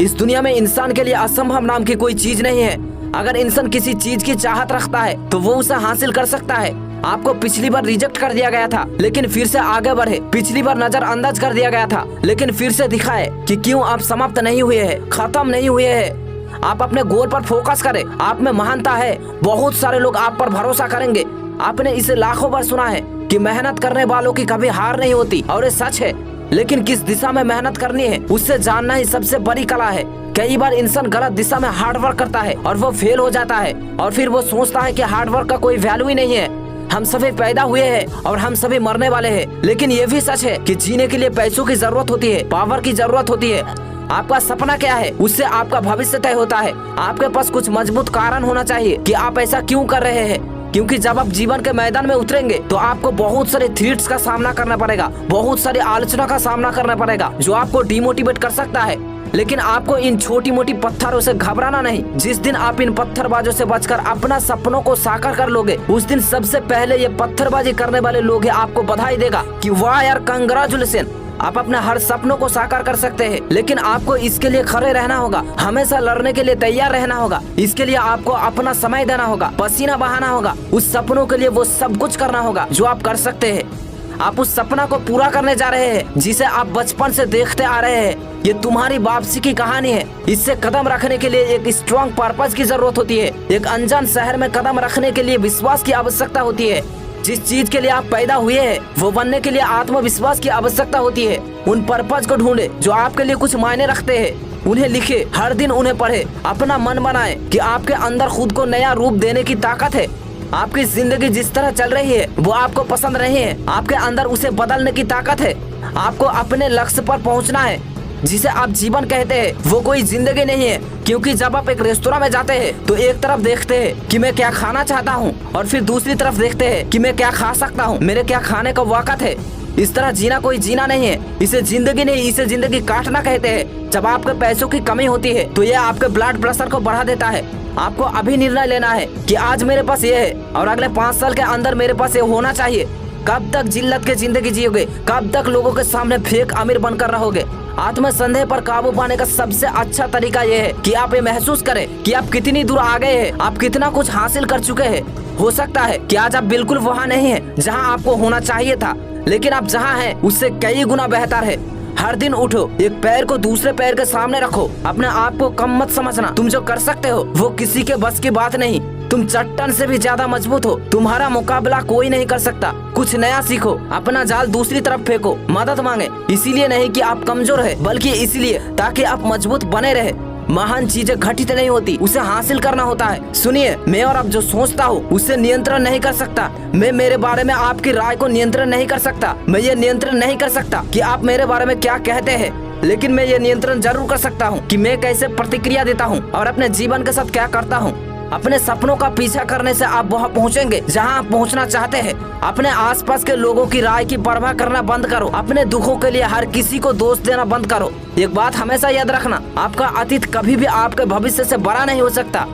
इस दुनिया में इंसान के लिए असंभव नाम की कोई चीज नहीं है। अगर इंसान किसी चीज की चाहत रखता है तो वो उसे हासिल कर सकता है। आपको पिछली बार रिजेक्ट कर दिया गया था, लेकिन फिर से आगे बढ़े। पिछली बार नजरअंदाज कर दिया गया था, लेकिन फिर से दिखाए कि क्यों आप समाप्त नहीं हुए हैं, खत्म नहीं हुए हैं। आप अपने गोल पर फोकस करें। आप में महानता है। बहुत सारे लोग आप पर भरोसा करेंगे। आपने इसे लाखों बार सुना है कि मेहनत करने वालों की कभी हार नहीं होती, और ये सच है। लेकिन किस दिशा में मेहनत करनी है उससे जानना ही सबसे बड़ी कला है। कई बार इंसान गलत दिशा में हार्ड वर्क करता है और वो फेल हो जाता है, और फिर वो सोचता है कि हार्ड वर्क का कोई वैल्यू ही नहीं है। हम सभी पैदा हुए हैं और हम सभी मरने वाले हैं, लेकिन ये भी सच है कि जीने के लिए पैसों की जरूरत होती है, पावर की जरूरत होती है। आपका सपना क्या है उससे आपका भविष्य तय होता है। आपके पास कुछ मजबूत कारण होना चाहिए कि आप ऐसा क्यों कर रहे हैं, क्योंकि जब आप जीवन के मैदान में उतरेंगे तो आपको बहुत सारे थ्रेट्स का सामना करना पड़ेगा, बहुत सारी आलोचना का सामना करना पड़ेगा जो आपको डिमोटिवेट कर सकता है। लेकिन आपको इन छोटी मोटी पत्थरों से घबराना नहीं। जिस दिन आप इन पत्थरबाजों से बचकर अपना सपनों को साकार कर लोगे, उस दिन सबसे पहले ये पत्थरबाजी करने वाले लोग आपको बधाई देगा कि वाह यार, कंग्रेचुलेशन, आप अपने हर सपनों को साकार कर सकते हैं। लेकिन आपको इसके लिए खड़े रहना होगा, हमेशा लड़ने के लिए तैयार रहना होगा। इसके लिए आपको अपना समय देना होगा, पसीना बहाना होगा। उस सपनों के लिए वो सब कुछ करना होगा जो आप कर सकते हैं। आप उस सपना को पूरा करने जा रहे हैं जिसे आप बचपन से देखते आ रहे हैं। ये तुम्हारी वापसी की कहानी है। इससे कदम रखने के लिए एक स्ट्रॉन्ग पर्पस की जरूरत होती है। एक अनजान शहर में कदम रखने के लिए विश्वास की आवश्यकता होती है। जिस चीज के लिए आप पैदा हुए हैं वो बनने के लिए आत्मविश्वास की आवश्यकता होती है। उन पर्पस को ढूंढे जो आपके लिए कुछ मायने रखते हैं। उन्हें लिखे, हर दिन उन्हें पढ़े, अपना मन बनाए कि आपके अंदर खुद को नया रूप देने की ताकत है। आपकी जिंदगी जिस तरह चल रही है वो आपको पसंद नहीं है। आपके अंदर उसे बदलने की ताकत है। आपको अपने लक्ष्य पर पहुंचना है। जिसे आप जीवन कहते हैं वो कोई जिंदगी नहीं है, क्योंकि जब आप एक रेस्तोरां में जाते हैं तो एक तरफ देखते हैं कि मैं क्या खाना चाहता हूं, और फिर दूसरी तरफ देखते हैं कि मैं क्या खा सकता हूं, मेरे क्या खाने का वक़्त है। इस तरह जीना कोई जीना नहीं है। इसे जिंदगी नहीं, इसे जिंदगी काटना कहते हैं। जब आपके पैसों की कमी होती है तो ये आपके ब्लड प्रेशर को बढ़ा देता है। आपको अभी निर्णय लेना है कि आज मेरे पास ये है और अगले 5 साल के अंदर मेरे पास ये होना चाहिए। कब तक जिल्लत की जिंदगी जियोगे? कब तक लोगों के सामने फेक अमीर बनकर रहोगे? आत्मसंदेह पर काबू पाने का सबसे अच्छा तरीका यह है कि आप ये महसूस करें कि आप कितनी दूर आ गए हैं, आप कितना कुछ हासिल कर चुके हैं। हो सकता है कि आज आप बिल्कुल वहाँ नहीं है जहाँ आपको होना चाहिए था, लेकिन आप जहाँ हैं उससे कई गुना बेहतर है। हर दिन उठो, एक पैर को दूसरे पैर के सामने रखो। अपने आप को कम मत समझना। तुम जो कर सकते हो वो किसी के बस की बात नहीं। तुम चट्टान से भी ज्यादा मजबूत हो। तुम्हारा मुकाबला कोई नहीं कर सकता। कुछ नया सीखो, अपना जाल दूसरी तरफ फेंको। मदद मांगे, इसीलिए नहीं कि आप कमजोर है, बल्कि इसलिए ताकि आप मजबूत बने रहे। महान चीजें घटित नहीं होती, उसे हासिल करना होता है। सुनिए, मैं और आप जो सोचता हूँ उससे नियंत्रण नहीं कर सकता। मैं मेरे बारे में आपकी राय को नियंत्रण नहीं कर सकता। मैं ये नियंत्रण नहीं कर सकता कि आप मेरे बारे में क्या कहते हैं, लेकिन मैं ये नियंत्रण जरूर कर सकता हूँ कि मैं कैसे प्रतिक्रिया देता हूँ और अपने जीवन के साथ क्या करता हूँ। अपने सपनों का पीछा करने से आप वहाँ पहुँचेंगे जहाँ आप पहुँचना चाहते हैं। अपने आसपास के लोगों की राय की परवाह करना बंद करो। अपने दुखों के लिए हर किसी को दोष देना बंद करो। एक बात हमेशा याद रखना, आपका अतीत कभी भी आपके भविष्य से बड़ा नहीं हो सकता।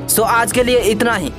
सो आज के लिए इतना ही।